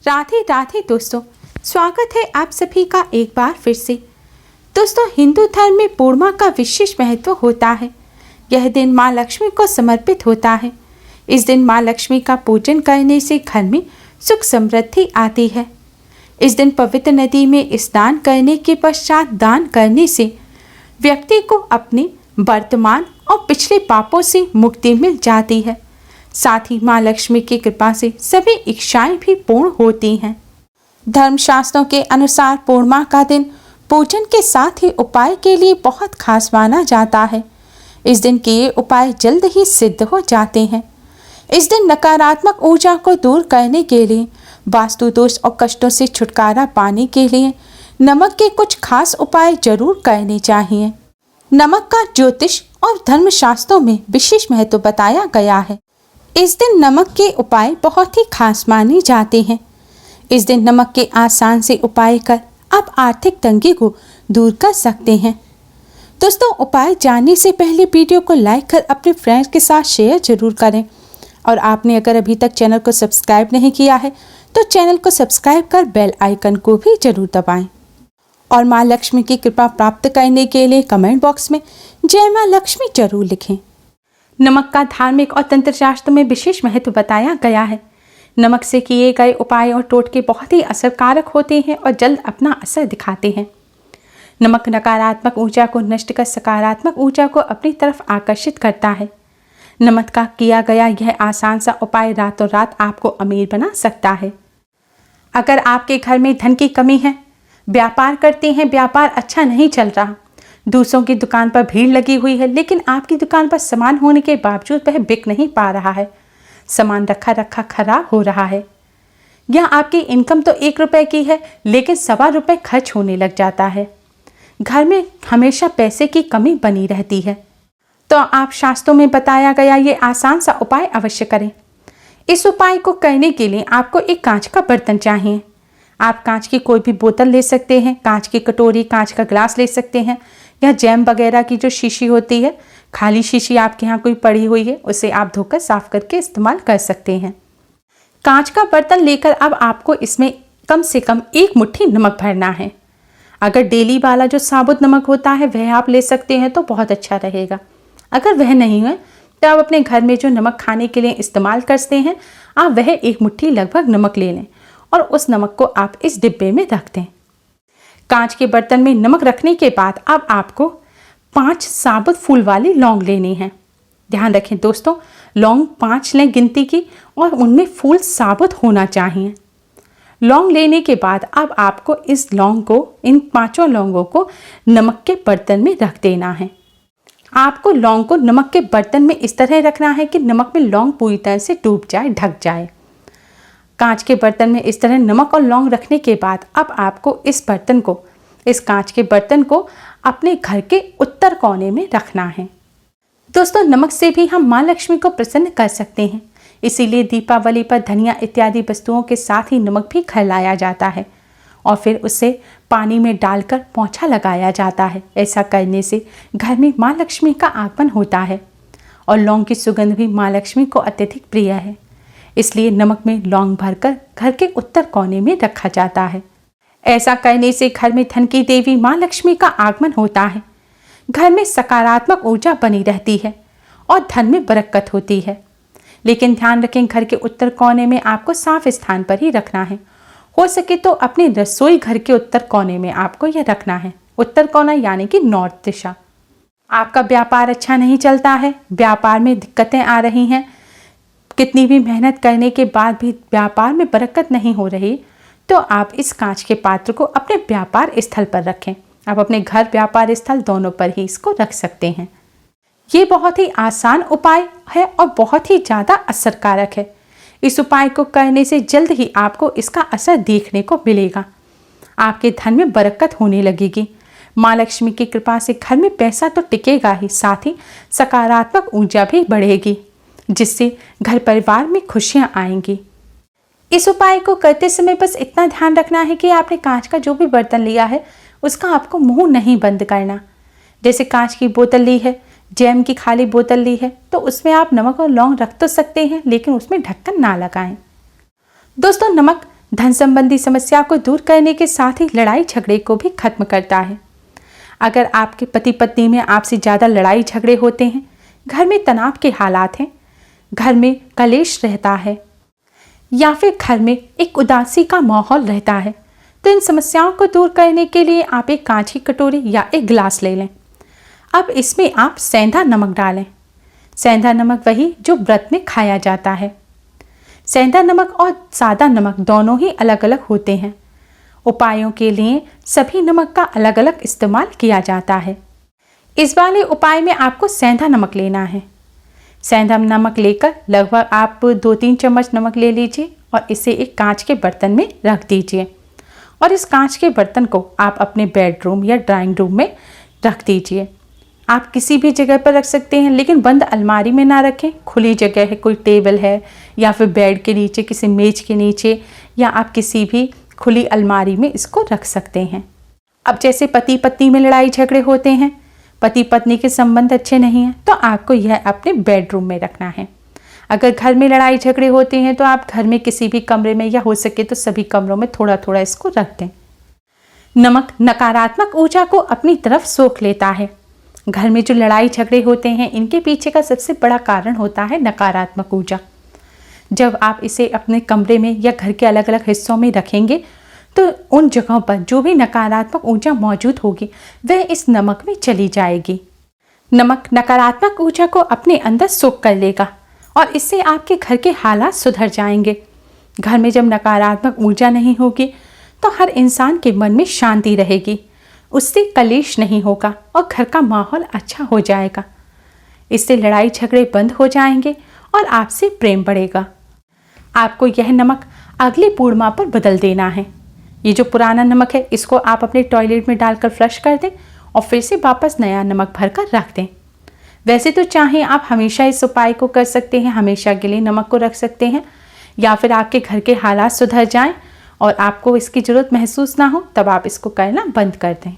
राधे राधे दोस्तों, स्वागत है आप सभी का एक बार फिर से। दोस्तों, हिंदू धर्म में पूर्णिमा का विशेष महत्व होता है। यह दिन माँ लक्ष्मी को समर्पित होता है। इस दिन माँ लक्ष्मी का पूजन करने से घर में सुख समृद्धि आती है। इस दिन पवित्र नदी में स्नान करने के पश्चात दान करने से व्यक्ति को अपने वर्तमान और पिछले पापों से मुक्ति मिल जाती है। साथ ही माँ लक्ष्मी की कृपा से सभी इच्छाएं भी पूर्ण होती हैं। धर्मशास्त्रों के अनुसार पूर्णिमा का दिन पूजन के साथ ही उपाय के लिए बहुत खास माना जाता है। इस दिन के उपाय जल्द ही सिद्ध हो जाते हैं। इस दिन नकारात्मक ऊर्जा को दूर करने के लिए, वास्तु दोष और कष्टों से छुटकारा पाने के लिए नमक के कुछ खास उपाय जरूर करने चाहिए। नमक का ज्योतिष और धर्मशास्त्रों में विशेष महत्व बताया गया है। इस दिन नमक के उपाय बहुत ही खास माने जाते हैं। इस दिन नमक के आसान से उपाय कर आप आर्थिक तंगी को दूर कर सकते हैं। दोस्तों, उपाय जानने से पहले वीडियो को लाइक कर अपने फ्रेंड्स के साथ शेयर जरूर करें। और आपने अगर अभी तक चैनल को सब्सक्राइब नहीं किया है तो चैनल को सब्सक्राइब कर बेल आइकन को भी जरूर दबाएं। और माँ लक्ष्मी की कृपा प्राप्त करने के लिए कमेंट बॉक्स में जय माँ लक्ष्मी जरूर लिखें। नमक का धार्मिक और तंत्र शास्त्र में विशेष महत्व बताया गया है। नमक से किए गए उपाय और टोटके बहुत ही असरकारक होते हैं और जल्द अपना असर दिखाते हैं। नमक नकारात्मक ऊर्जा को नष्ट कर सकारात्मक ऊर्जा को अपनी तरफ आकर्षित करता है। नमक का किया गया यह आसान सा उपाय रातों रात आपको अमीर बना सकता है। अगर आपके घर में धन की कमी है, व्यापार करते हैं, व्यापार अच्छा नहीं चल रहा, दूसरों की दुकान पर भीड़ लगी हुई है, लेकिन आपकी दुकान पर सामान होने के बावजूद वह बिक नहीं पा रहा है, सामान रखा रखा खराब हो रहा है, या आपकी इनकम तो 1 रुपए की है लेकिन 1.25 रुपए खर्च होने लग जाता है, घर में हमेशा पैसे की कमी बनी रहती है, तो आप शास्त्रों में बताया गया ये आसान सा उपाय अवश्य करें। इस उपाय को करने के लिए आपको एक कांच का बर्तन चाहिए। आप कांच की कोई भी बोतल ले सकते हैं, कांच की कटोरी, कांच का ग्लास ले सकते हैं, या जैम वगैरह की जो शीशी होती है, खाली शीशी आपके यहाँ कोई पड़ी हुई है, उसे आप धोकर साफ करके इस्तेमाल कर सकते हैं। कांच का बर्तन लेकर अब आपको इसमें कम से कम 1 मुट्ठी नमक भरना है। अगर डेली वाला जो साबुत नमक होता है वह आप ले सकते हैं तो बहुत अच्छा रहेगा। अगर वह नहीं है तो आप अपने घर में जो नमक खाने के लिए इस्तेमाल करते हैं, आप वह 1 मुट्ठी लगभग नमक ले लें और उस नमक को आप इस डिब्बे में रख दें। कांच के बर्तन में नमक रखने के बाद अब आपको 5 साबुत फूल वाली लौंग लेनी है। ध्यान रखें दोस्तों, लौंग 5 लें गिनती की और उनमें फूल साबुत होना चाहिए। लौंग लेने के बाद अब आपको इस लौंग को, इन 5 लौंगों को नमक के बर्तन में रख देना है। आपको लौंग को नमक के बर्तन में इस तरह रखना है कि नमक में लौंग पूरी तरह से डूब जाए, ढक जाए। कांच के बर्तन में इस तरह नमक और लौंग रखने के बाद अब आपको इस कांच के बर्तन को अपने घर के उत्तर कोने में रखना है। दोस्तों, नमक से भी हम माँ लक्ष्मी को प्रसन्न कर सकते हैं, इसीलिए दीपावली पर धनिया इत्यादि वस्तुओं के साथ ही नमक भी घर लाया जाता है और फिर उसे पानी में डालकर पोंछा लगाया जाता है। ऐसा करने से घर में माँ लक्ष्मी का आगमन होता है और लौंग की सुगंध भी माँ लक्ष्मी को अत्यधिक प्रिय है, इसलिए नमक में लौंग भरकर घर के उत्तर कोने में रखा जाता है। ऐसा करने से घर में धन की देवी माँ लक्ष्मी का आगमन होता है, घर में सकारात्मक ऊर्जा बनी रहती है और धन में बरकत होती है। लेकिन ध्यान रखें, घर के उत्तर कोने में आपको साफ स्थान पर ही रखना है। हो सके तो अपनी रसोई घर के उत्तर कोने में आपको यह रखना है। उत्तर कोना यानी कि नॉर्थ दिशा। आपका व्यापार अच्छा नहीं चलता है, व्यापार में दिक्कतें आ रही हैं, कितनी भी मेहनत करने के बाद भी व्यापार में बरकत नहीं हो रही, तो आप इस कांच के पात्र को अपने व्यापार स्थल पर रखें। आप अपने घर, व्यापार स्थल दोनों पर ही इसको रख सकते हैं। ये बहुत ही आसान उपाय है और बहुत ही ज़्यादा असरकारक है। इस उपाय को करने से जल्द ही आपको इसका असर देखने को मिलेगा। आपके धन में बरकत होने लगेगी। माँ लक्ष्मी की कृपा से घर में पैसा तो टिकेगा ही, साथ ही सकारात्मक ऊर्जा भी बढ़ेगी, जिससे घर परिवार में खुशियाँ आएंगी। इस उपाय को करते समय बस इतना ध्यान रखना है कि आपने कांच का जो भी बर्तन लिया है उसका आपको मुंह नहीं बंद करना। जैसे कांच की बोतल ली है, जैम की खाली बोतल ली है, तो उसमें आप नमक और लौंग रख तो सकते हैं, लेकिन उसमें ढक्कन ना लगाएं। दोस्तों, नमक धन संबंधी समस्या को दूर करने के साथ ही लड़ाई झगड़े को भी खत्म करता है। अगर आपके पति पत्नी में आपसे ज़्यादा लड़ाई झगड़े होते हैं, घर में तनाव के हालात हैं, घर में कलेश रहता है या फिर घर में एक उदासी का माहौल रहता है, तो इन समस्याओं को दूर करने के लिए आप एक कांच की कटोरी या एक गिलास ले लें। अब इसमें आप सेंधा नमक डालें। सेंधा नमक वही जो व्रत में खाया जाता है। सेंधा नमक और सादा नमक दोनों ही अलग अलग होते हैं। उपायों के लिए सभी नमक का अलग अलग इस्तेमाल किया जाता है। इस वाले उपाय में आपको सेंधा नमक लेना है। सेंधा नमक लेकर लगभग आप 2-3 चम्मच नमक ले लीजिए और इसे एक कांच के बर्तन में रख दीजिए और इस कांच के बर्तन को आप अपने बेडरूम या ड्राइंग रूम में रख दीजिए। आप किसी भी जगह पर रख सकते हैं, लेकिन बंद अलमारी में ना रखें। खुली जगह है, कोई टेबल है या फिर बेड के नीचे, किसी मेज के नीचे, या आप किसी भी खुली अलमारी में इसको रख सकते हैं। अब जैसे पति पत्नी में लड़ाई झगड़े होते हैं, पति पत्नी के संबंध अच्छे नहीं हैं, तो आपको यह अपने बेडरूम में रखना है। अगर घर में लड़ाई झगड़े होते हैं तो आप घर में किसी भी कमरे में, या हो सके तो सभी कमरों में थोड़ा थोड़ा इसको रख दें। नमक नकारात्मक ऊर्जा को अपनी तरफ सोख लेता है। घर में जो लड़ाई झगड़े होते हैं, इनके पीछे का सबसे बड़ा कारण होता है नकारात्मक ऊर्जा। जब आप इसे अपने कमरे में या घर के अलग अलग हिस्सों में रखेंगे, तो उन जगहों पर जो भी नकारात्मक ऊर्जा मौजूद होगी वह इस नमक में चली जाएगी। नमक नकारात्मक ऊर्जा को अपने अंदर सोख कर लेगा और इससे आपके घर के हालात सुधर जाएंगे। घर में जब नकारात्मक ऊर्जा नहीं होगी तो हर इंसान के मन में शांति रहेगी, उससे कलेश नहीं होगा और घर का माहौल अच्छा हो जाएगा। इससे लड़ाई झगड़े बंद हो जाएंगे और आपसे प्रेम बढ़ेगा। आपको यह नमक अगले पूर्णिमा पर बदल देना है। ये जो पुराना नमक है, इसको आप अपने टॉयलेट में डालकर फ्लश कर दें और फिर से वापस नया नमक भरकर रख दें। वैसे तो चाहे आप हमेशा इस उपाय को कर सकते हैं, हमेशा के लिए नमक को रख सकते हैं, या फिर आपके घर के हालात सुधर जाएं और आपको इसकी ज़रूरत महसूस ना हो तब आप इसको करना बंद कर दें।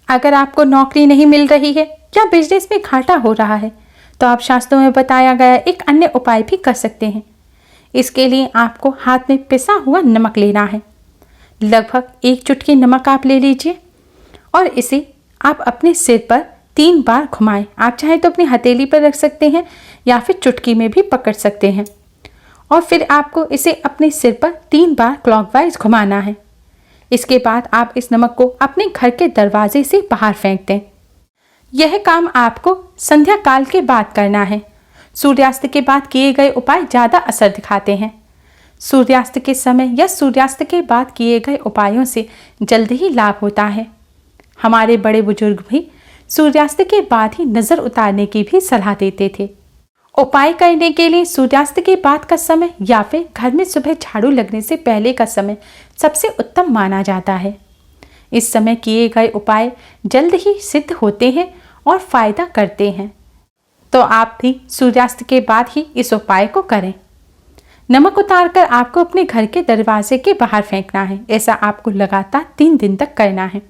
अगर आपको नौकरी नहीं मिल रही है या बिजनेस में घाटा हो रहा है, तो आप शास्त्रों में बताया गया एक अन्य उपाय भी कर सकते हैं। इसके लिए आपको हाथ में पिसा हुआ नमक लेना है। लगभग 1 चुटकी नमक आप ले लीजिए और इसे आप अपने सिर पर 3 बार घुमाएं। आप चाहें तो अपनी हथेली पर रख सकते हैं या फिर चुटकी में भी पकड़ सकते हैं, और फिर आपको इसे अपने सिर पर 3 बार क्लॉकवाइज घुमाना है। इसके बाद आप इस नमक को अपने घर के दरवाजे से बाहर फेंक दें। यह काम आपको संध्या काल के बाद करना है। सूर्यास्त के बाद किए गए उपाय ज़्यादा असर दिखाते हैं। सूर्यास्त के समय या सूर्यास्त के बाद किए गए उपायों से जल्द ही लाभ होता है। हमारे बड़े बुजुर्ग भी सूर्यास्त के बाद ही नज़र उतारने की भी सलाह देते थे। उपाय करने के लिए सूर्यास्त के बाद का समय या फिर घर में सुबह झाड़ू लगने से पहले का समय सबसे उत्तम माना जाता है। इस समय किए गए उपाय जल्द ही सिद्ध होते हैं और फायदा करते हैं, तो आप भी सूर्यास्त के बाद ही इस उपाय को करें। नमक उतारकर आपको अपने घर के दरवाजे के बाहर फेंकना है। ऐसा आपको लगातार 3 दिन तक करना है।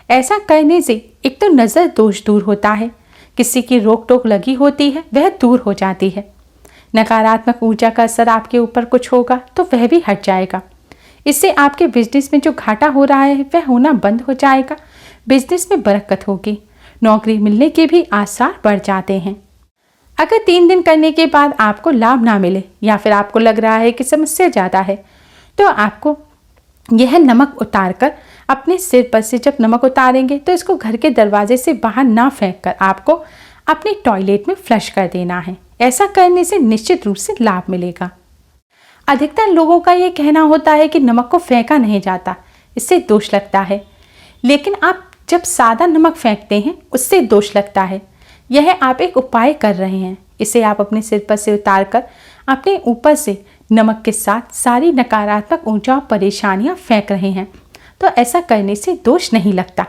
ऐसा करने से एक तो नज़र दोष दूर होता है, किसी की रोक टोक लगी होती है वह दूर हो जाती है, नकारात्मक ऊर्जा का असर आपके ऊपर कुछ होगा तो वह भी हट जाएगा। इससे आपके बिजनेस में जो घाटा हो रहा है वह होना बंद हो जाएगा, बिजनेस में बरकत होगी, नौकरी मिलने के भी आसार बढ़ जाते हैं। अगर 3 दिन करने के बाद आपको लाभ ना मिले या फिर आपको लग रहा है कि समस्या ज़्यादा है, तो आपको यह नमक उतारकर अपने सिर पर से जब नमक उतारेंगे तो इसको घर के दरवाजे से बाहर ना फेंककर आपको अपने टॉयलेट में फ्लश कर देना है। ऐसा करने से निश्चित रूप से लाभ मिलेगा। अधिकतर लोगों का ये कहना होता है कि नमक को फेंका नहीं जाता, इससे दोष लगता है, लेकिन आप जब सादा नमक फेंकते हैं उससे दोष लगता है। यह आप एक उपाय कर रहे हैं। इसे आप अपने सिर पर से उतारकर अपने ऊपर से नमक के साथ सारी नकारात्मक ऊर्जा और परेशानियां फेंक रहे हैं, तो ऐसा करने से दोष नहीं लगता।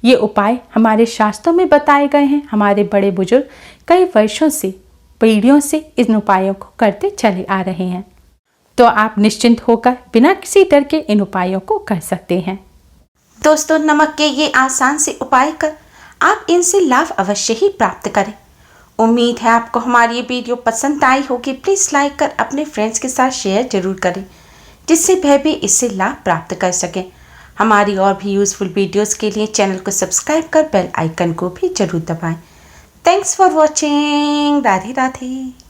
ये उपाय हमारे शास्त्रों में बताए गए हैं। हमारे बड़े बुजुर्ग कई वर्षों से, पीढ़ियों से इन उपायों को करते चले आ रहे हैं, तो आप निश्चिंत होकर बिना किसी डर के इन उपायों को कर सकते हैं। दोस्तों, नमक के ये आसान से उपाय कर आप इनसे लाभ अवश्य ही प्राप्त करें। उम्मीद है आपको हमारी ये वीडियो पसंद आई होगी। प्लीज़ लाइक कर अपने फ्रेंड्स के साथ शेयर जरूर करें। जिससे वह भी इससे लाभ प्राप्त कर सकें। हमारी और भी यूज़फुल वीडियोस के लिए चैनल को सब्सक्राइब कर बेल आइकन को भी जरूर दबाएं। Thanks for watching. Radhe Radhe.